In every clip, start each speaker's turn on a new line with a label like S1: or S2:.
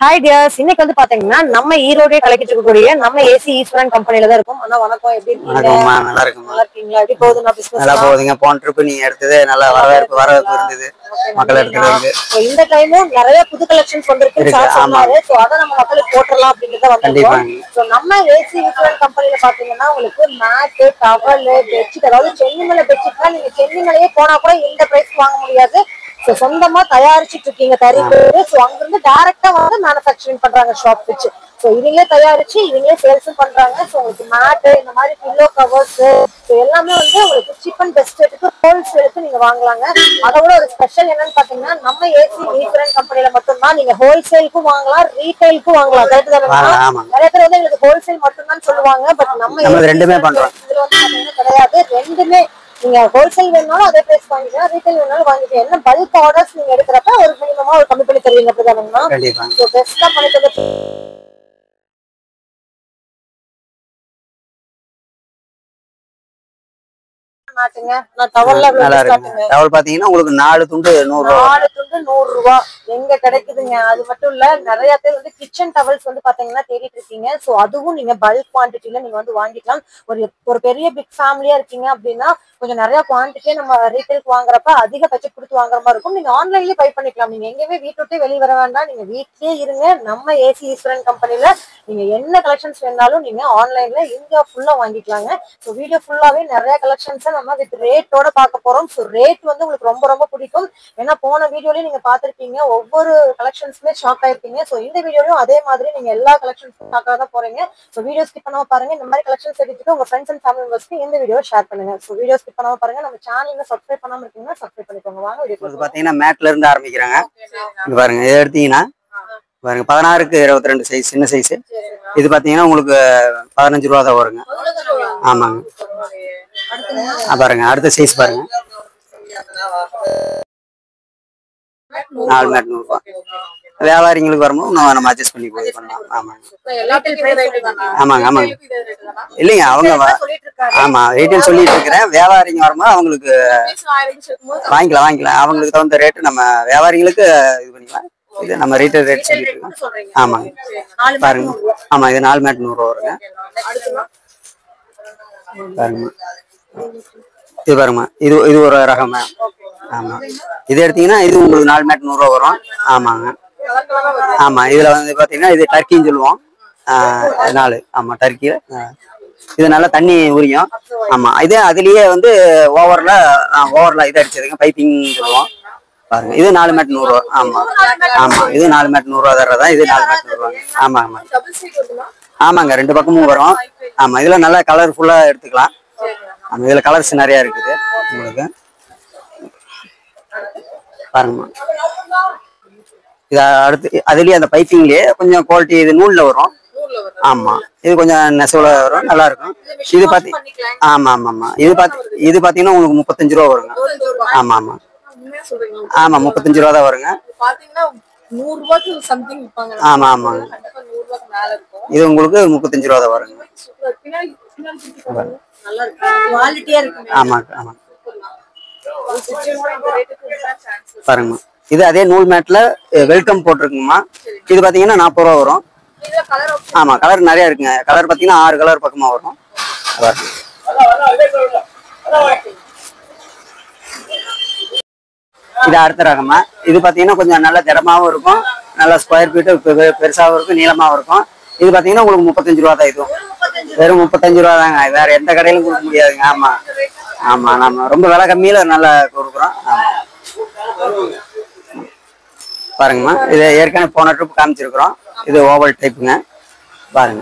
S1: Hi tears, இன்னைக்கு வந்து பாத்தீங்கன்னா நம்ம ஈரோடே கலக்கிட்டு இருக்கக்கூடிய நம்ம ஏசி ஈஸ்வரன் கம்பெனில தான் இருக்கும். அண்ணா வணக்கம், எப்படி இருக்கீங்க?
S2: நல்லா இருக்குமா?
S1: நல்லா இருக்கீங்களா? எப்படி போகுது நான் பிசினஸ்?
S2: நல்லா போகுதுங்க. போன ட்ரிப் நீங்க எடுத்தது நல்ல வரவேற்பு இருந்தது. மக்கள் எடுத்துட்டு
S1: இந்த டைம் நிறைய புது கலெக்ஷன்ஸ் வந்திருக்கு. சோ அத நம்ம மக்களுக்கு போட்டுறலாம் அப்படிங்கறத வந்திருக்கோம். சோ நம்ம ஏசி ஈஸ்வரன் கம்பெனில பாத்தீங்கன்னா உங்களுக்கு மேட், டவல், பெட்ஷீட், அதாவது சென்னிமலை பெட்ஷீட்லாம் நீங்க சென்னிமலையே போனா கூட இந்த பிரைஸ்க்கு வாங்க முடியாது. சோ சொந்தமா தயாரிச்சிட்டு இருக்கீங்க தறி பேரு. சோ அங்கிருந்து டைரக்டா வந்து மேனுஃபேக்சரிங் பண்றாங்க ஷாப் வச்சு. சோ இவங்களே தயாரிச்சு இவங்களே சேல்ஸும் பண்றாங்க. சோ உங்களுக்கு மேட், இந்த மாதிரி பில்லோ கவர்ஸ் எல்லாமே வந்து உங்களுக்கு சீப் அண்ட் பெஸ்ட் ரேட்டுக்கு ஹோல்சேலுக்கு நீங்க வாங்கலாங்க. அதோட ஒரு ஸ்பெஷல் என்னன்னு பாத்தீங்கன்னா நம்ம ஏசி ஈஸ்வரன் கம்பெனில மட்டும்தான் நீங்க ஹோல்சேலுக்கும் வாங்கலாம், ரீட்டைலுக்கும் வாங்கலாம். கரெக்ட் தானே? நிறைய பேர் வந்து எங்களுக்கு ஹோல்சேல் மட்டும்தான் சொல்லுவாங்க. பட் நம்ம ரெண்டுமே பண்றோம். இதுல வந்து பாத்தீங்கன்னா கிடையாது, ரெண்டுமே. நீங்க ஹோல்சேல் வேணாலும் அதே பிரைஸ் வாங்கிக்கலாம், ரீட்டைல் வேணாலும் வாங்கிக்கலாம். என்ன பல்க் ஆர்டர்ஸ் நீங்க எடுக்கிறப்ப ஒரு மினிமமா ஒரு கம்மி பண்ணி தருவீங்க, அப்படிதானுங்களா? சோ பெஸ்டா பண்ணி தருவீங்க.
S2: உங்களுக்கு 4 துண்டு 100
S1: ரூபா எங்க கிடைக்குதுங்க. அது மட்டும் இல்ல, நிறைய பேர் வந்து கிச்சன் டவல்ஸ் வந்து பாத்தீங்கன்னா தேடிட்டு இருக்கீங்க. சோ அதுவும் நீங்க பல்க் குவான்டிட்டில நீங்க வந்து வாங்கிக்கலாம். ஒரு பெரிய பிக் ஃபேமிலியா இருக்கீங்க அப்படின்னா கொஞ்சம் நிறைய குவான்டிட்டியே நம்ம ரீட்டைலுக்கு வாங்குறப்ப அதிக பட்ஜெட் கொடுத்து வாங்குற மாதிரி இருக்கும். நீங்க ஆன்லைன்லயே பை பண்ணிக்கலாம். நீங்க எங்கேயுமே வீட்டு விட்டு வெளியே வர வேண்டாம், நீங்க வீட்லயே இருங்க. நம்ம ஏசி ஈஸ்வரன் கம்பெனில நீங்க என்ன கலெக்ஷன்ஸ் வேணாலும் நீங்க ஆன்லைன்ல இந்தியா ஃபுல்லா வாங்கிக்கலாங்க. ஸோ வீடியோ ஃபுல்லாவே நிறைய கலெக்ஷன்ஸ் நம்ம வித் ரேட்டோட பார்க்க போறோம். ஸோ ரேட் வந்து உங்களுக்கு ரொம்ப ரொம்ப பிடிக்கும். ஏன்னா போன வீடியோலயும் நீங்க பார்த்திருப்பீங்க, ஒவ்வொரு கலெக்ஷன்ஸுமே ஷாக் ஆயிருப்பீங்க. ஸோ இந்த வீடியோலயும் அதே மாதிரி நீங்க எல்லா கலெக்ஷன்ஸும் ஷாக்காக தான் போறீங்க. ஸோ வீடியோ ஸ்கிப் பண்ணாம பாருங்க. இந்த மாதிரி கலெக்ஷன்ஸ் எடுத்துட்டு உங்க ஃப்ரெண்ட்ஸ் அண்ட் ஃபேமிலி மெம்பர்ஸ்க்கு இந்த வீடியோ ஷேர் பண்ணுங்க. ஸோ வீடியோ ஸ்கிப் பண்ணாம பாருங்க. நம்ம சேனல்ல சப்ஸ்கிரைப் பண்ணாம இருக்கீங்கன்னா சப்ஸ்கிரைப் பண்ணிக்கோங்க. வாங்க வீடியோ
S2: பாத்தீங்கன்னா மேட்ல இருந்து ஆரம்பிக்கிறாங்க. பாருங்க, இதை எடுத்தீங்கன்னா பாருங்க 16க்கு 22 சைஸ், சின்ன சைஸ். இது பாத்தீங்கன்னா உங்களுக்கு 15 ரூபா தான் வருங்க. ஆமாங்க. பாருங்க அடுத்த சைஸ் பாருங்க, 4 மேட் 100 ரூபா. வியாபாரிங்களுக்கு வரும்போது நம்ம அட்ஜஸ்ட் பண்ணி பண்ணலாம். ஆமாங்க ஆமாங்க ஆமாங்க. இல்லைங்க, அவங்க ஆமா ரீட்டைல் சொல்லிட்டு இருக்கிறேன். வியாபாரிங்க வரும்போது அவங்களுக்கு வாங்கிக்கலாம். அவங்களுக்கு தகுந்த ரேட்டு நம்ம வியாபாரிகளுக்கு இது பண்ணிக்கலாம். இது நம்ம ரீட்டைல் ரேட் சொல்லிட்டு இருக்கோம். ஆமாங்க பாருங்க. ஆமா, இது 4 மேட் 100 ரூபா வருங்க. பாருங்க, இது பாருங்க, இது ஒரு ரகம். ஆமா, இது எடுத்தீங்கன்னா இது உங்களுக்கு 4 மேட் 100 ரூபா வரும். ஆமாங்க. ஆமா, இதுல வந்து பாத்தீங்கன்னா இது டர்க்கின்னு சொல்லுவோம். 4. ஆமா, டர்க்கியில இது நல்லா தண்ணி உரியும். ஆமா, இதே அதுலயே வந்து ஓவர்ல இது அடிச்சதுங்க, பைப்பிங் சொல்லுவோம். பாருங்க, இது 4 மேட் 100 ரூபா. ஆமா, இது 4 மேட் 100 ரூபா தர்றதா. இது 4 மேட் 100 ரூபா. ஆமாங்க ஆமாங்க, 2 பக்கமும் வரும். ஆமா, இதுல நல்லா கலர்ஃபுல்லா எடுத்துக்கலாம். ஆமா, இதுல கலர்ஸ் நிறைய இருக்குது உங்களுக்கு. பாருங்கம்மா, இது அடுத்து அதுலயே அந்த பைப்பிங்லயே கொஞ்சம் குவாலிட்டி இது நூல்ல வரும். ஆமா, இது கொஞ்சம் நெசவுல வரும், நல்லா இருக்கும். இது ஆமா, இது பாத்தீங்கன்னா உங்களுக்கு 35 ரூபா வருங்க. ஆமா 35 ரூபா தான் வருங்க. ஆமா, இது உங்களுக்கு 35 ரூபா தான் வருங்க. ஆமா பாருங்கம்மா, இது அதே நூல் மேட்ல வெல்கம் போட்டிருக்குங்கம்மா. இது பாத்தீங்கன்னா 40 ரூபா வரும். ஆமா, கலர் நிறைய இருக்குங்க. கலர் பாத்தீங்கன்னா 6 கலர் பக்கமா வரும். இது அடுத்த ரகமா. இது பாத்தீங்கன்னா கொஞ்சம் நல்ல திடமாவும் இருக்கும், நல்ல ஸ்கொயர் ஃபீட்டு பெருசாவும் இருக்கும், நீளமாவும் இருக்கும். இது பாத்தீங்கன்னா உங்களுக்கு 35 ரூபா தான். இதுவும் வெறும் 35 ரூபா தாங்க. வேற எந்த கடையிலும் கொடுக்க முடியாதுங்க. ஆமா நம்ம ரொம்ப விலை கம்மியில நல்லா கொடுக்குறோம். பாருங்கம்மா, இது ஏற்கனவே போன ட்ரிப் காமிச்சிருக்கிறோம். இது ஓவல் டைப்புங்க. பாருங்க,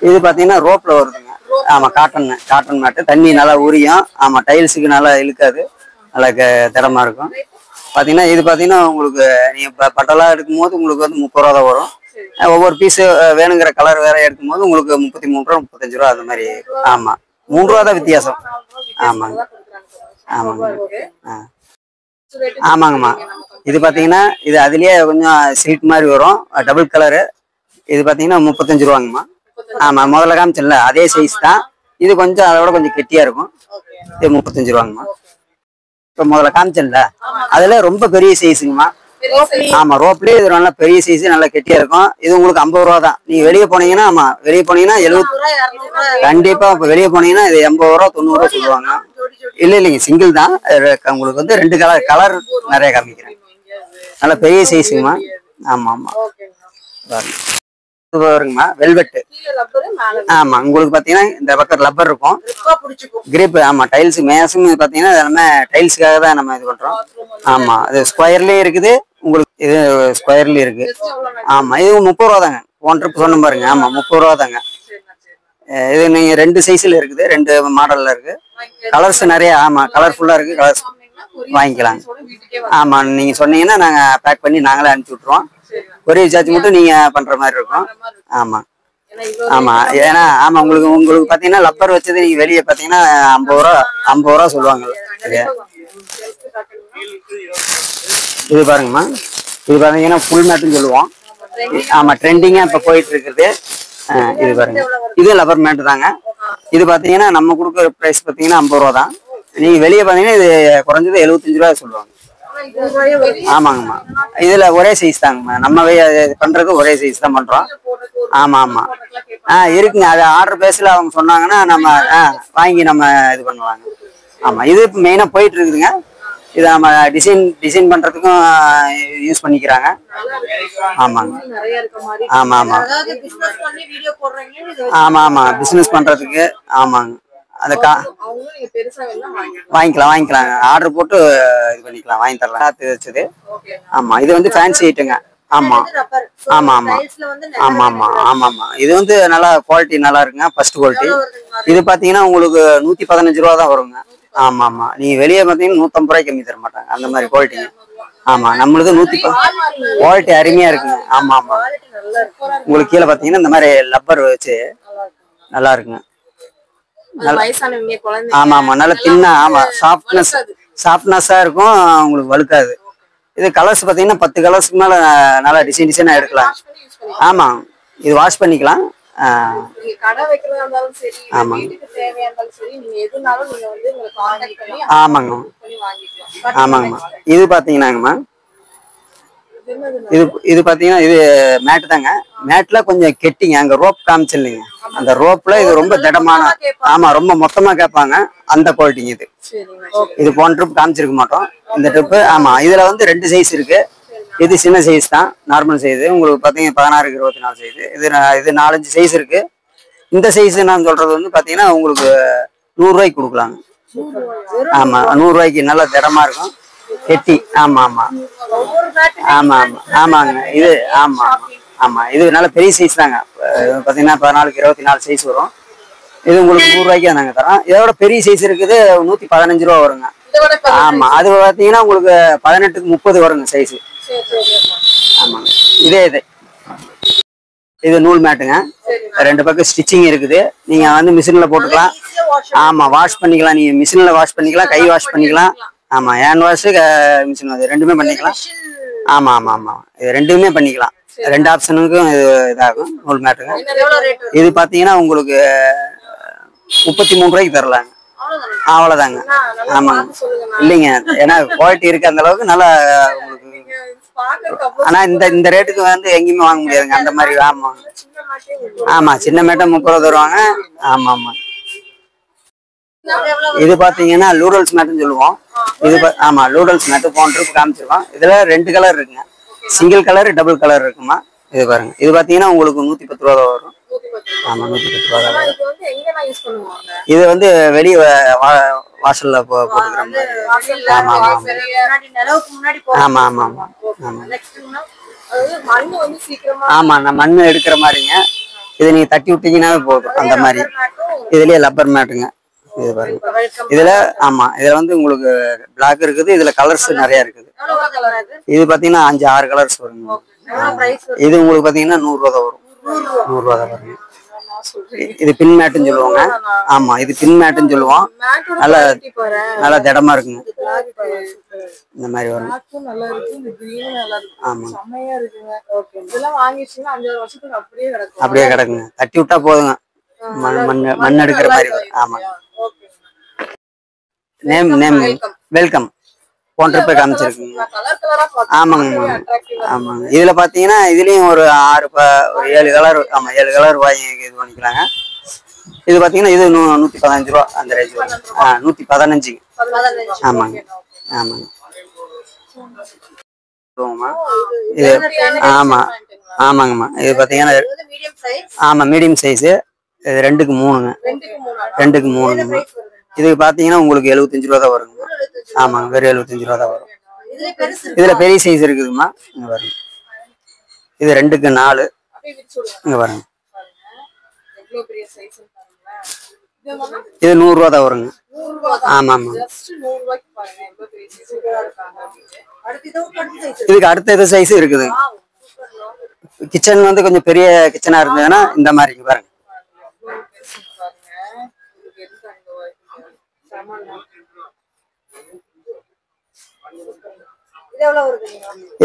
S2: இது பாத்தீங்கன்னா ரோப்ல வருதுங்க. ஆமா, காட்டன் மேட்டு, தண்ணி நல்லா உரியும். ஆமா, டைல்ஸுக்கு நல்லா இழுக்காது, நல்லா திடமா இருக்கும். பாத்தீங்கன்னா இது பாத்தீங்கன்னா உங்களுக்கு நீங்க பட்டெல்லாம் எடுக்கும் போது உங்களுக்கு வந்து 30 ரூபா தான் வரும். ஒவ்வொரு பீஸ் வேணுங்கிற கலர் வேற எடுக்கும் போது உங்களுக்கு 33 ரூபா 35 ரூபா அந்த மாதிரி. ஆமா, 3 ரூபா தான் வித்தியாசம். ஆமாங்கம்மா. இது பாத்தீங்கன்னா இது அதுலயே கொஞ்சம் சில்க் மாதிரி வரும், டபுள் கலரு. இது பாத்தீங்கன்னா 35 ரூபாங்கம்மா. ஆமா, முதல்ல காமிச்சல அதே சைஸ் தான். இது கொஞ்சம் அதோட கொஞ்சம் கெட்டியா இருக்கும். இது 35 ரூபாங்கம்மா. இப்ப முதல்ல காமிச்சல அதுல ரொம்ப பெரிய சைஸுங்கம்மா. ஆமா ரோப்லயே இது நல்லா பெரிய சைஸ் நல்லா கெட்டியா இருக்கும். இது உங்களுக்கு 50 ரூபா தான். நீங்க வெளியே போனீங்கன்னா ஆமா வெளியே போனீங்கன்னா 70 கண்டிப்பா. இப்ப வெளியே போனீங்கன்னா இது 80 ரூபா 90 ரூபா சொல்லுவாங்க. இல்லைங்க சிங்கிள் தான். உங்களுக்கு வந்து 2 கலர் நிறைய காமிக்கிறேன். நல்லா பெரிய சைஸுங்கம்மா. ஆமா ஆமா வருங்கம்மா வெல்வெட். ஆமா உங்களுக்கு பாத்தீங்கன்னா இந்த பக்கம் ரப்பர் இருக்கும் கிரிப். ஆமா டைல்ஸ் மேக்ஸிமம் பாத்தீங்கன்னா எல்லாமே டைல்ஸுக்காக தான் நம்ம இது பண்றோம். ஆமா அது ஸ்கொயர்லயே இருக்குது உங்களுக்கு. இது ஸ்கொயர்லயே இருக்கு. ஆமா இது 30 ரூபா தாங்க. போன ட்ரிப் சொன்ன பாருங்க. ஆமா 30 ரூபா தாங்க. இது நீங்க 2 சைஸ்ல இருக்குது. 2 மாடல்ல இருக்கு. கலர்ஸ் நிறைய. ஆமா கலர்ஃபுல்லா இருக்கு. கலர்ஸ் வாங்கிக்கலாம். ஆமா நீங்க சொன்னீங்கன்னா நாங்க பேக் பண்ணி நாங்களே அனுப்பிச்சு விட்டுருவோம். ஒரே சார்ஜ் மட்டும் நீங்க பண்ற மாதிரி இருக்கும். ஆமா ஆமா ஏன்னா ஆமா உங்களுக்கு பாத்தீங்கன்னா லப்பர் வச்சது நீங்க வெளியே பாத்தீங்கன்னா 50 ரூபா சொல்லுவாங்க. இது பாருங்கம்மா. இது பாத்தீங்கன்னா ஃபுல் மேட்னு சொல்லுவோம். ஆமா ட்ரெண்டிங்கா இப்ப போயிட்டு இருக்குது. இது பாருங்க. இது லப்பர் மேட் தாங்க. இது பாத்தீங்கன்னா நம்ம கொடுக்குற பிரைஸ் பாத்தீங்கன்னா 50 ரூபா தான். நீங்க வெளியே பாத்தீங்கன்னா இது குறைஞ்சது 75 ரூபா சொல்லுவாங்க. ஆமாங்கம்மா இதுல ஒரே சைஸ் தாங்கம்மா. நம்ம பண்றது ஒரே சைஸ் தான் பண்றோம். ஆமா ஆமா இருக்குங்க. அது ஆர்டர் பேஸ்ல அவங்க சொன்னாங்கன்னா நம்ம வாங்கி நம்ம இது பண்ணுவாங்க. ஆமா இது மெயினா போயிட்டு இருக்குதுங்க. இதை நம்ம டிசைன் பண்றதுக்கும் யூஸ் பண்ணிக்கிறாங்க. ஆமாங்க ஆமா ஆமா ஆமா ஆமா பிசினஸ் பண்றதுக்கு. ஆமாங்க அந்த வாங்கிக்கலாம். ஆர்டர் போட்டு இது பண்ணிக்கலாம். வாங்கி தரலாம் வச்சது. ஆமா இது வந்து ஃபேன்சி ஐட்டங்க. ஆமா ஆமா ஆமா ஆமா ஆமா ஆமா ஆமா இது வந்து நல்லா குவாலிட்டி நல்லா இருக்குங்க. First quality. இது பாத்தீங்கன்னா உங்களுக்கு 115 ரூபா தான் வருங்க. ஆமா ஆமா நீங்க வெளியே பாத்தீங்கன்னா 150 ரூபாய்க்கு கம்மி தர மாட்டாங்க. அந்த மாதிரி குவாலிட்டி. ஆமா நம்மளுக்கு 110 குவாலிட்டி அருமையா இருக்குங்க. ஆமா ஆமா உங்களுக்கு கீழே பாத்தீங்கன்னா இந்த மாதிரி லப்பர் வச்சு நல்லா இருக்குங்க. ஆமா ஆமா நல்ல தின்னா. ஆமா சாஃப்ட்னஸா இருக்கும். உங்களுக்கு வழுக்காது. இது கலர்ஸ் பாத்தீங்கன்னா 10 கலர்ஸ்க்கு மேல நல்லா டிசைனா எடுக்கலாம். ஆமா இது வாஷ் பண்ணிக்கலாம். ஆமாங்க ஆமாங்கம்மா இது பாத்தீங்கன்னாங்கம்மா இது பாத்தீங்கன்னா இது மேட் தாங்க. மேட்ல கொஞ்சம் கெட்டிங்க. அங்க ரோப் காமிச்சு இல்லைங்க. அந்த ரோப்ல இது ரொம்ப திடமான. ஆமா ரொம்ப மொத்தமா கேட்பாங்க. அந்த குவாலிட்டிங்க இது. இது போன ட்ரிப் காமிச்சிருக்க மாட்டோம். இந்த ட்ரிப். ஆமா இதுல வந்து 2 சைஸ் இருக்கு. இது சின்ன சைஸ் தான். Normal size. உங்களுக்கு பாத்தீங்கன்னா 16 24 சைஸ். இது 4-5 சைஸ் இருக்கு. இந்த சைஸ் நான் சொல்றது வந்து பாத்தீங்கன்னா உங்களுக்கு 100 ரூபாய்க்கு கொடுக்கலாங்க. ஆமா 100 ரூபாய்க்கு நல்லா திடமா இருக்கும். கெட்டி. ஆமா ஆமா ஆமா ஆமா ஆமாங்க இது. ஆமா ஆமா இது நல்ல பெரிய சைஸ் தாங்க. பாத்தீங்கன்னா 14 24 சைஸ் வரும். இது உங்களுக்கு 100 ரூபாய்க்கு நாங்க தரோம். இதோட பெரிய சைஸ் இருக்குது 115 ரூபா வருங்க. ஆமா அது பாத்தீங்கன்னா உங்களுக்கு 18க்கு 30 வருங்க சைஸ். ஆமாங்க இது நூல் மேட்டுங்க. 2 பக்கம் ஸ்டிச்சிங் இருக்குது. நீங்க வந்து மிஷின்ல போட்டுக்கலாம். ஆமா வாஷ் பண்ணிக்கலாம். நீங்க மிஷின்ல வாஷ் பண்ணிக்கலாம். கை வாஷ் பண்ணிக்கலாம். ஆமா ஹேண்ட் வாஷ் மிஷின் வாஷ் ரெண்டுமே பண்ணிக்கலாம். ஆமா ஆமா ஆமா இது ரெண்டுமே பண்ணிக்கலாம். 2 ஆப்ஷனுக்கும் இதாகும் நூல் மேட்டுங்க. இது பாத்தீங்கன்னா உங்களுக்கு 33 ரூபாய்க்கு தரலாங்க. அவ்வளவுதாங்க. ஆமா இல்லைங்க ஏன்னா குவாலிட்டி இருக்கு அந்த அளவுக்கு நல்லா உங்களுக்கு. ஆனா இந்த ரேட்டுக்கு வந்து எங்கேயுமே வாங்க முடியாதுங்க அந்த மாதிரி. ஆமா ஆமா சின்ன மேட்டை 30 ரூபா தருவாங்க. ஆமா ஆமா இது பாத்தீங்கன்னா லூடல்ஸ் மேட்னு சொல்லுவோம். இது ஆமா லூடல்ஸ் மேட் போன ட்ரிப் காமிச்சிருக்கோம். இதுல 2 கலர் இருக்குங்க. சிங்கிள் கலர் டபுள் கலர் இருக்குமா. இது பாருங்க. இது பாத்தீங்கன்னா உங்களுக்கு 110 ரூபா வரும். ஆமா 110 ரூபா தான். இது வந்து வெளியே வாசல்ல போட்டுக்கிற மாதிரி. ஆமா ஆமா ஆமா ஆமா ஆமா நான் மண்ணு எடுக்கிற மாதிரிங்க. இதை நீங்க தட்டி விட்டீங்கன்னாவே போதும் அந்த மாதிரி. இதுலயே லப்பர் மேட்டுங்க. இது பாருங்க. இதுல ஆமா இதுல வந்து உங்களுக்கு பிளாக் இருக்குது. இதுல கலர்ஸ் நிறைய இருக்குது. இது பாத்தீங்கன்னா 5-6 கலர்ஸ் வருங்க. இது உங்களுக்கு பாத்தீங்கன்னா 100 ரூபா தான் வரும். 100 ரூபா தான் வருங்க. இது பின் மேட்டுன்னு சொல்லுவாங்க. ஆமா இது பின் மேட்டுன்னு சொல்லுவோம். நல்லா திடமா இருக்குங்க. இந்த மாதிரி வரும். ஆமா அப்படியே கிடக்குங்க. தட்டி விட்டா போதுங்க. மண் எடுக்கிற மாதிரி. ஆமா நேம் வெல்கம். போன ட்ரிப்பே காமிச்சிருக்குங்க. ஆமாங்கம்மா. ஆமாங்க. இதுல பாத்தீங்கன்னா இதுலயும் ஒரு ஒரு 7 கலர். ஆமா 7 கலர் வாங்கி இது பண்ணிக்கலாங்க. இது பாத்தீங்கன்னா இது 115 ரூபா அந்த ரேஞ்ச் வரும். 115. ஆமாங்க. ஆமாங்க. இது ஆமா ஆமாங்கம்மா. இது பாத்தீங்கன்னா ஆமா மீடியம் சைஸ். இது 2க்கு 3ங்க. 2க்கு 3ங்கம்மா. இது பாத்தீங்கன்னா உங்களுக்கு 75 ரூபா தான் வருங்க. ஆமாங்க வெறும் 75 ரூபா தான் வரும். இதுல பெரிய சைஸ் இருக்குதுமா. இங்க பாருங்க. இது 2க்கு 4. இங்க பாருங்க. இது 100 ரூபா தான் வருங்க. ஆமா ஆமா. இதுக்கு அடுத்த இது சைஸ் இருக்குது. கிச்சன் வந்து கொஞ்சம் பெரிய கிச்சனா இருந்ததுன்னா இந்த மாதிரி பாருங்க.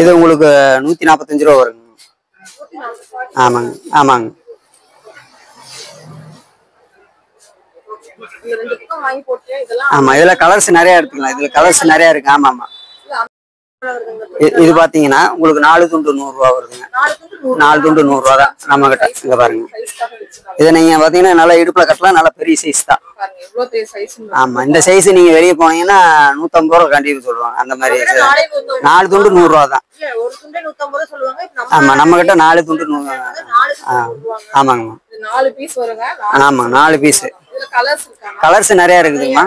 S2: இது உங்களுக்கு 145 ரூபா வருங்க. ஆமாங்க ஆமாங்க. ஆமா இதுல கலர்ஸ் நிறைய எடுத்துக்கலாம். இதுல கலர்ஸ் நிறைய இருக்கு. ஆமா ஆமா. இது பாத்தீங்கன்னா உங்களுக்கு 4 துண்டு 100 ரூபா வருதுங்க. 4 துண்டு 100 ரூபா தான் நம்ம கிட்ட. இங்க பாருங்க. இதை நீங்க பாத்தீங்கன்னா நல்லா இடுப்புல கட்டலாம். நல்லா பெரிய சைஸ் தான். ஆமா இந்த சைஸ் நீங்க வெளியே போனீங்கன்னா 150 ரூபா கண்டிப்பா சொல்லுவாங்க. அந்த மாதிரி 4 துண்டு 100 ரூபா தான். ஆமா நம்ம கிட்ட 4 துண்டு 100. ஆமாங்கம்மா. ஆமா 4 பீஸ். கலர்ஸ் நிறைய இருக்குதுங்கம்மா.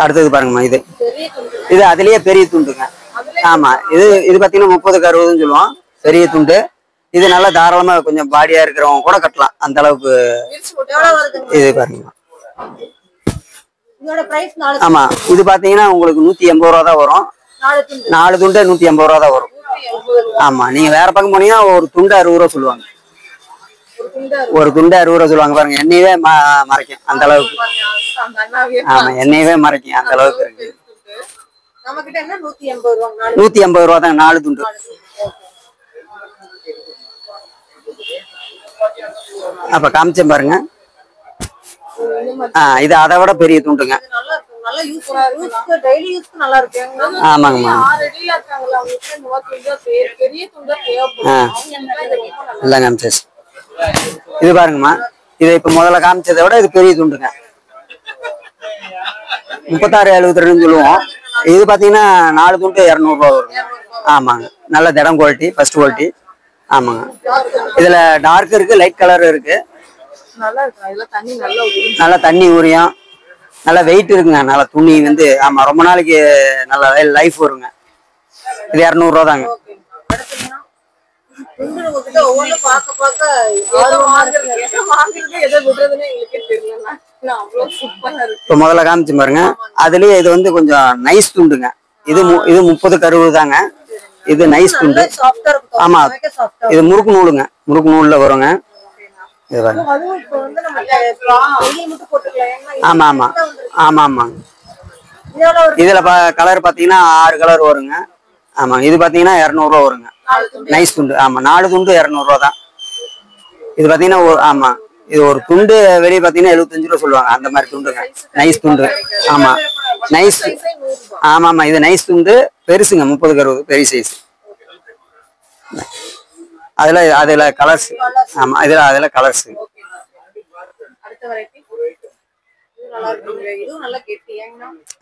S2: அடுத்தது பாருங்கம்மா. இது அதுலயே பெரிய துண்டுங்க. ஆமா இது பாத்தீங்கன்னா 30க்கு 60ன்னு சொல்லுவோம். பெரிய துண்டு. இது நல்லா தாராளமா கொஞ்சம் பாடியா இருக்கிறவங்க கூட கட்டலாம். அந்த அளவுக்கு இது பாருங்கம்மா. ஆமா இது பாத்தீங்கன்னா உங்களுக்கு 180 ரூபா தான் வரும். 4 துண்டு 180 ரூபா தான் வரும். ஆமா நீங்க வேற பக்கம் போனீங்கன்னா ஒரு துண்டு 60 ரூபா சொல்லுவாங்க. ஒரு துண்டு 60 ரூபா சொல்லுவாங்க. பாருங்க எண்ணெயவே மறைக்கும் அந்த அளவுக்கு. ஆமா எண்ணெயவே மறைக்கும் அந்த அளவுக்கு இருக்கு. 180 ரூபா தான் 4 துண்டு. அப்ப காமிச்சேன் பாருங்க. இது அதை விட பெரிய துண்டுங்க. ஆமாங்கம்மா. இல்ல காமிச்சேன். இது பாருங்கம்மா. இது இப்ப முதல்ல காமிச்சதை விட இது பெரிய துண்டுங்க. 3672 சொல்லுவோம். இது பாத்தீங்கன்னா 4 துண்டு 200 ரூபா வருங்க. ஆமாங்க நல்ல திடம் குவாலிட்டி ஃபர்ஸ்ட் குவாலிட்டி. ஆமாங்க இதுல டார்க் இருக்கு லைட் கலர் இருக்கு. நல்லா தண்ணி ஊறியும் நல்லா வெயிட் இருக்குங்க. நல்லா துணி வந்து ஆமா ரொம்ப நாளைக்கு நல்லா லைஃப் வருங்க. இது 200 ரூபா தாங்க. இப்ப முதல்ல காமிச்சு பாருங்க. அதுலயே இது வந்து கொஞ்சம் நைஸ் துண்டுங்க. இது 30க்கு 60 தாங்க. இது நைஸ் துண்டு. ஆமா இது முறுக்கு நூலுங்க. முறுக்கு நூல்ல வருங்க. இது பாருங்க. ஆமா ஆமா ஆமா ஆமாங்க. இதுல கலர் பாத்தீங்கன்னா 6 கலர் வருங்க. ஆமா இது பாத்தீங்கன்னா 200 ரூபா வருங்க. நைஸ் துண்டு. ஆமா 4 துண்டு 200 ரூபா தான். இது பாத்தீங்கன்னா ஆமா இது ஒரு துண்டு வெளியே பாத்தீங்கன்னா 75 ரூபா சொல்லுவாங்க. அந்த மாதிரி துண்டுங்க. நைஸ் துண்டு. ஆமா நைஸ். ஆமா ஆமா இது நைஸ் துண்டு பெருசுங்க. 30க்கு 60 பெரிய சைஸ். அதுல கலர்ஸ். ஆமா அதுல கலர்ஸ்.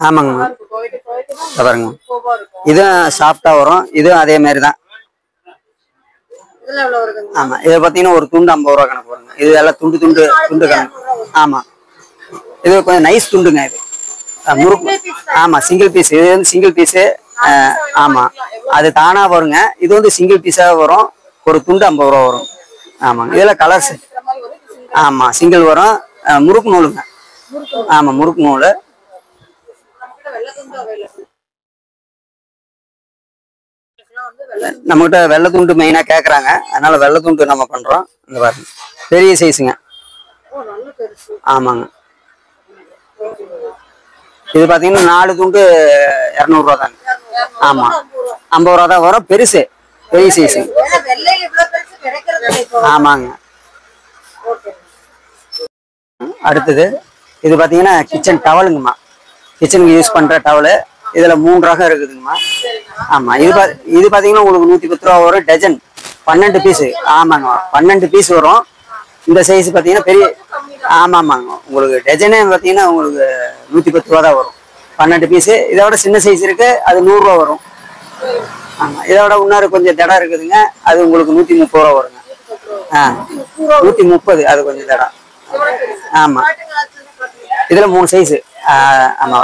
S2: ஆமாங்க பாருங்க. இதுவும் சாஃப்டா வரும். இதுவும் அதே மாதிரிதான். ஆமா இதை பாத்தீங்கன்னா ஒரு துண்டு 50 ரூபா கணக்கு வருங்க. இது எல்லாம் துண்டு துண்டு துண்டு கணக்கு. ஆமா இது கொஞ்சம் நைஸ் துண்டுங்க. இது முறுக்கு. ஆமா சிங்கிள் பீஸ். இது வந்து சிங்கிள் பீஸ். ஆமா அது தானா வருங்க. இது வந்து சிங்கிள் பீஸா வரும். ஒரு துண்டு 50 ரூபா வரும். ஆமாங்க இதுல கலர்ஸ். ஆமா சிங்கிள் வரும். முறுக்கு நூலுங்க. ஆமா முறுக்கு நூலு. நம்மகிட்ட வெள்ளை துண்டு மெயினா கேக்குறாங்க. அதனால வெள்ளை துண்டு நம்ம பண்றோம். இந்த பாருங்க பெரிய சைஸுங்க. ஆமாங்க இது பாத்தீங்கன்னா 4 துண்டு 200 ரூபா தாங்க. ஆமா 50 ரூபா தான் வரும். பெருசு பெரிய சைஸ். ஆமாங்க. அடுத்தது இது பாத்தீங்கன்னா கிச்சன் டவலுங்கம்மா. கிச்சனுக்கு யூஸ் பண்ற டவலு. இதுல 3 ரகம் இருக்குதுங்கம்மா. ஆமா இது பாத்தீங்கன்னா உங்களுக்கு 110 ரூபா வரும் டஜன், 12 பீஸ். ஆமாங்க 12 பீஸ் வரும். இந்த சைஸ் பாத்தீங்கன்னா பெரிய. ஆமாங்க உங்களுக்கு டஜனே பாத்தீங்கன்னா உங்களுக்கு 110 ரூபா தான் வரும், 12 பீஸ். இதோட சின்ன சைஸ் இருக்கு, அது 100 ரூபா வரும். ஆமா இதோட இன்னொரு கொஞ்சம் தடம் இருக்குதுங்க, அது உங்களுக்கு 130 ரூபா வருங்க. 130 அது கொஞ்சம் தடம். ஆமா இதுல 3 சைஸ். ஆமா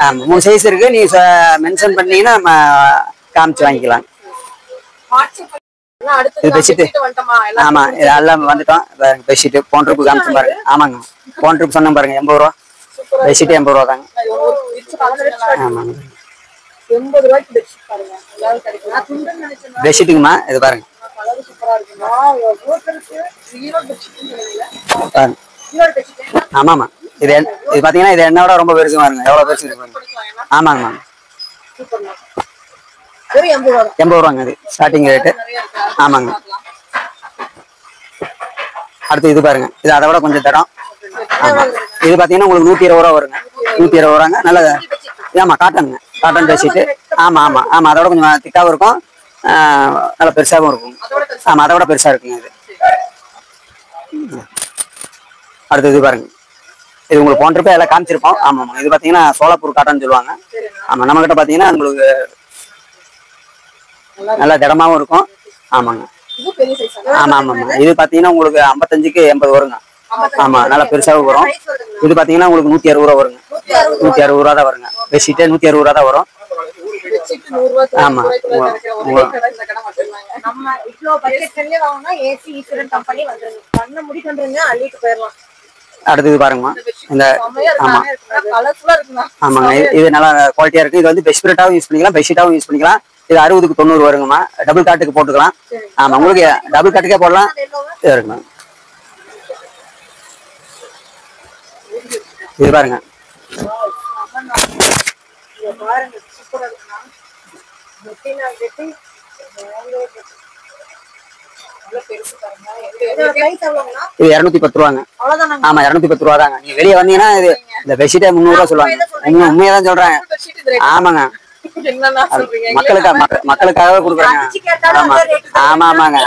S2: ஆமா 3 சைஸ் இருக்கு. நீங்க மென்ஷன் பண்ணீங்கன்னா நம்ம காமிச்சு வாங்கிக்கலாம். இது பெட்ஷீட். ஆமா எல்லாம் வந்துட்டோம். பெட்ஷீட் போன் ட்ரிப் காமிச்சு பாருங்க. ஆமாங்க போன் ட்ரிப் சொன்ன பாருங்க 80 ரூபா. பெட்ஷீட் 80 ரூபா தாங்க. ஆமாங்க
S1: 80 ரூபாய்க்கு
S2: பெட்ஷீட்டுங்கம்மா. இது பாருங்க ஆமாமா இது பாத்தீங்கன்னா இது என்னோட ரொம்ப பெருசு பாருங்க, எவ்வளவு பெருசு இருக்கு. ஆமாங்கம்மா 80 ரூபாங்க இது ஸ்டார்டிங் ரேட்டு. ஆமாங்க அடுத்து இது பாருங்க, இது அதை விட கொஞ்சம் தரம். ஆமா இது பாத்தீங்கன்னா உங்களுக்கு 120 ரூபா வருங்க. 120 ரூபாங்க. நல்ல ஆமா காட்டனுங்க, காட்டன் பெட்ஷீட். ஆமா ஆமா ஆமா அதோட கொஞ்சம் திக்காவும் இருக்கும், நல்ல பெருசாவும் இருக்கும். ஆமா அதை விட பெருசா இருக்குங்க இது. அடுத்து இது பாருங்க, இது உங்களுக்கு போன்றப்ப எல்லாம் காமிச்சிருப்போம். ஆமாம் இது பாத்தீங்கன்னா சோலாப்பூர் காட்டன் சொல்லுவாங்க. ஆமா நம்ம கிட்ட பாத்தீங்கன்னா உங்களுக்கு நல்ல திடமாவும் இருக்கும். ஆமாங்க ஆமா ஆமா இது பாத்தீங்கன்னா உங்களுக்கு 55க்கு 80 வருங்க. ஆமா நல்லா பெருசாவும் வரும். இது பாத்தீங்கன்னா உங்களுக்கு 160 ரூபா வருங்க. 160 ரூபா தான் வருங்க. பெட்ஷீட்டே 160 ரூபா தான் வரும். ஆமா
S1: நம்ம இவ்ளோ பட்ஜெட்லயே வாங்குனா ஏசி ஈஸ்வரன் கம்பெனி வந்துருங்க. கண்ண முடி பண்றீங்க அள்ளிட்டு போயிரலாம்.
S2: அடுத்தது பாருங்கம்மா இந்த. ஆமா
S1: கலர்ஃபுல்லா இருக்குங்க.
S2: ஆமாங்க இது நல்லா குவாலிட்டியா இருக்கு. இது வந்து பெட்ஷீட்டாவும் யூஸ் பண்ணிக்கலாம், பெட்ஷீட்டாவும் யூஸ் பண்ணிக்கலாம். இது 60க்கு 90 வருங்கம்மா. டபுள் காட்டுக்கு போட்டுக்கலாம். ஆமா உங்களுக்கு டபுள் காட்டுக்கே போடலாம். இது இருக்குங்க. இது பாருங்க இது 210 ரூபாங்க. ஆமா 210 ரூபா தாங்க. நீங்க வெளியே வந்தீங்கன்னா இது இந்த பெட்ஷீட்டே 300 ரூபா சொல்லுவாங்க. உண்மையாதான் சொல்றாங்க. ஆமாங்க மக்களுக்காக கொடுக்குறாங்க. ஆமா ஆமா ஆமாங்க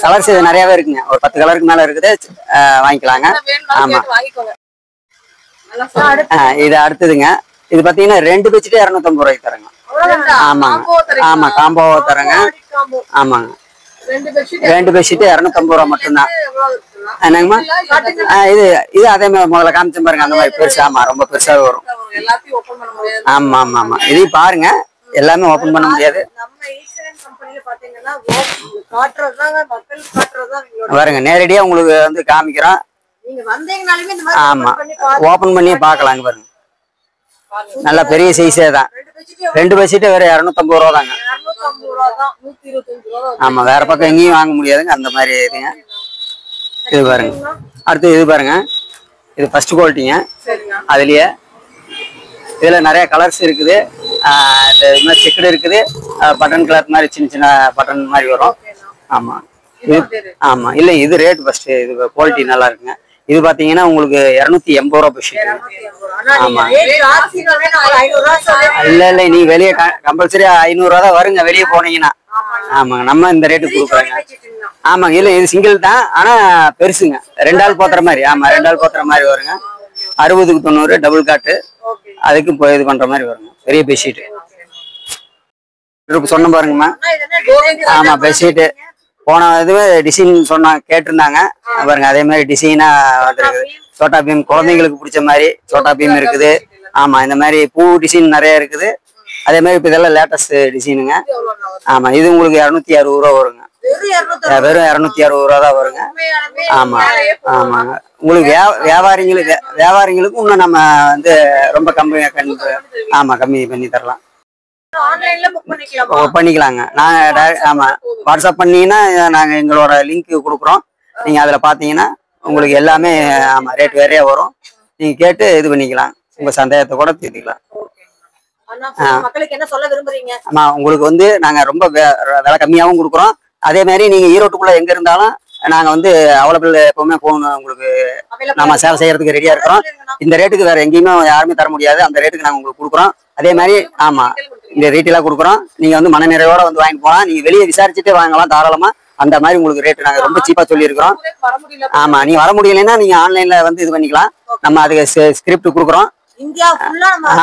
S2: கலர்ஸ் இது நிறையவே இருக்குங்க. ஒரு 10 கலருக்கு மேல இருக்குது, வாங்கிக்கலாங்க. ஆமா இது அடுத்ததுங்க. இது பாத்தீங்கன்னா 2 பெட்ஷீட் 250 ரூபாய்க்கு தரங்க. ஆமாங்க ஆமா காம்போ தரங்க. ஆமாங்க 2 பெட்ஷீட் 250 ரூபா மட்டும்தான். என்னங்கம்மா இது அதே மாதிரி முதல்ல காமிச்சு பாருங்க, அந்த மாதிரி பெருசா. ஆமா ரொம்ப பெருசாவே வரும். ஆமா ஆமா ஆமா இதையும் பாருங்க, எல்லாமே ஓபன் பண்ண முடியாது. பாருங்க நேரடியா உங்களுக்கு வந்து காமிக்கிறோம். ஆமா ஓபன் பண்ணி பாக்கலாங்க. பாருங்க நல்ல பெரிய சைஸே தான். 2 பெட்ஷீட் வேற 250 ரூபா தாங்க. ஆமா வேற பக்கம் எங்கேயும் வாங்க முடியாதுங்க அந்த மாதிரி இதுங்க. இது பாருங்க அடுத்து இது பாருங்க, இது ஃபர்ஸ்ட் குவாலிட்டிங்க. அதுலயே இதுல நிறைய கலர்ஸ் இருக்குது. இது மாதிரி செக்குடு இருக்குது, பட்டன் கலர் மாதிரி சின்ன சின்ன பட்டன் மாதிரி வரும். ஆமா இது ஆமா இல்ல இது ரேட் ஃபர்ஸ்ட். இது குவாலிட்டி நல்லா இருக்குங்க. இது பாத்தீங்கன்னா உங்களுக்கு 280 ரூபா பெட்ஷீட். ஆமா இல்ல இல்ல நீ வெளியே கம்பல்சரி 500 ரூபா தான் வருங்க வெளியே போனீங்கன்னா. ஆமாங்க நம்ம இந்த ரேட்டுக்கு கொடுக்குறாங்க. ஆமாங்க இல்ல இது சிங்கிள் தான், ஆனா பெருசுங்க. 2 ஆள் போத்துற மாதிரி. ஆமா 2 ஆள் போத்துற மாதிரி வருங்க. 60க்கு 90 டபுள் காட்டு, அதுக்கு இது பண்ற மாதிரி வருங்க பெரிய பெட்ஷீட். சொன்ன பாருங்கம்மா. ஆமா பெட்ஷீட் போன இதுவே டிசைன் சொன்னா கேட்டிருந்தாங்க பாருங்க. அதே மாதிரி டிசைனா வந்துருக்குது. சோட்டா பீம் குழந்தைங்களுக்கு பிடிச்ச மாதிரி சோட்டா பீம் இருக்குது. ஆமா இந்த மாதிரி பூ டிசைன் நிறைய இருக்குது. அதே மாதிரி இப்ப இதெல்லாம் லேட்டஸ்ட் டிசைனுங்க. ஆமா இது உங்களுக்கு 260 ரூபா வருங்க. வெறும் 260 ரூபா தான் வருங்க. ஆமா ஆமாங்க உங்களுக்கு வியாபாரிங்களுக்கு இன்னும் நம்ம வந்து ரொம்ப கம்மியா ஆமா கம்மி பண்ணி தரலாம். பண்ணிக்கலாங்க. நாங்க ஆமா வாட்ஸ்அப் பண்ணீங்கன்னா நாங்க எங்களோட லிங்க் கொடுக்குறோம். நீங்க அதுல பாத்தீங்கன்னா உங்களுக்கு எல்லாமே ஆமா ரேட் வேறையா வரும். நீங்க கேட்டு இது பண்ணிக்கலாம், உங்க சந்தேகத்தை கூட தீர்த்துக்கலாம். ஆமா உங்களுக்கு வந்து நாங்க ரொம்ப விலை கம்மியாவும் கொடுக்குறோம். அதே மாதிரி நீங்க ஈரோட்டுக்குள்ள எங்க இருந்தாலும் நாங்க வந்து அவைலபிள் எப்பவுமே போன் உங்களுக்கு நம்ம சேவை செய்யறதுக்கு ரெடியா இருக்கிறோம். இந்த ரேட்டுக்கு வேற எங்கேயுமே யாருமே தர முடியாது. அந்த ரேட்டுக்கு நாங்க உங்களுக்கு கொடுக்குறோம். அதே மாதிரி ஆமா இந்த ரீட்டெயிலா கொடுக்குறோம். நீங்க வந்து மனநிறைவோட வந்து வாங்கிட்டு போகலாம். நீங்க வெளியே விசாரிச்சுட்டு வாங்கலாம் தாராளமா. அந்த மாதிரி உங்களுக்கு ரேட்டு நாங்க ரொம்ப சீப்பா சொல்லி இருக்கிறோம். ஆமா நீங்க வர முடியலைன்னா நீங்க ஆன்லைன்ல வந்து இது பண்ணிக்கலாம். நம்ம அதுக்கு ஸ்கிரிப்ட் கொடுக்குறோம்.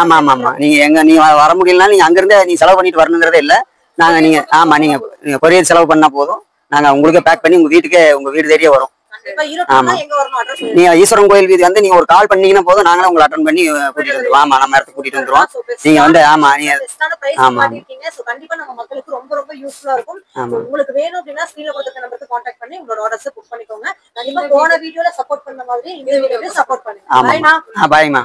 S2: ஆமா ஆமா ஆமா நீங்க வர முடியலன்னா நீங்க அங்கிருந்தே நீங்க செலவு பண்ணிட்டு வரணுங்கிறதே இல்ல. நாங்க நீங்க கொரியர் செலவு பண்ணா போதும். நாங்க உங்களுக்கு பேக் பண்ணி உங்க வீட்டுக்கே உங்க வீடு தேடியே வரும். ஆமா நீங்க ஈஸ்வரன் கோயில் வீதி வந்து நீங்க ஒரு கால் பண்ணீங்கன்னா போதும். நாங்களே உங்களை அட்டன் பண்ணி கூட்டிட்டு வந்துருவோம். ஆமா நம்ம இடத்துக்கு கூட்டிட்டு வந்துருவோம். நீங்க வந்து ஆமா நீங்க ஆமா
S1: கண்டிப்பா நம்ம மக்களுக்கு ரொம்ப ரொம்ப யூஸ்ஃபுல்லா இருக்கும். உங்களுக்கு வேணும் அப்படின்னா ஸ்கிரீன்ல கொடுத்த நம்பருக்கு கான்டாக்ட் பண்ணி உங்களோட ஆர்டர்ஸ் புக் பண்ணிக்கோங்க. கண்டிப்பா போன வீடியோல சப்போர்ட் பண்ண மாதிரி இந்த வீடியோல சப்போர்ட் பண்ணுங்க.
S2: பாய்மா.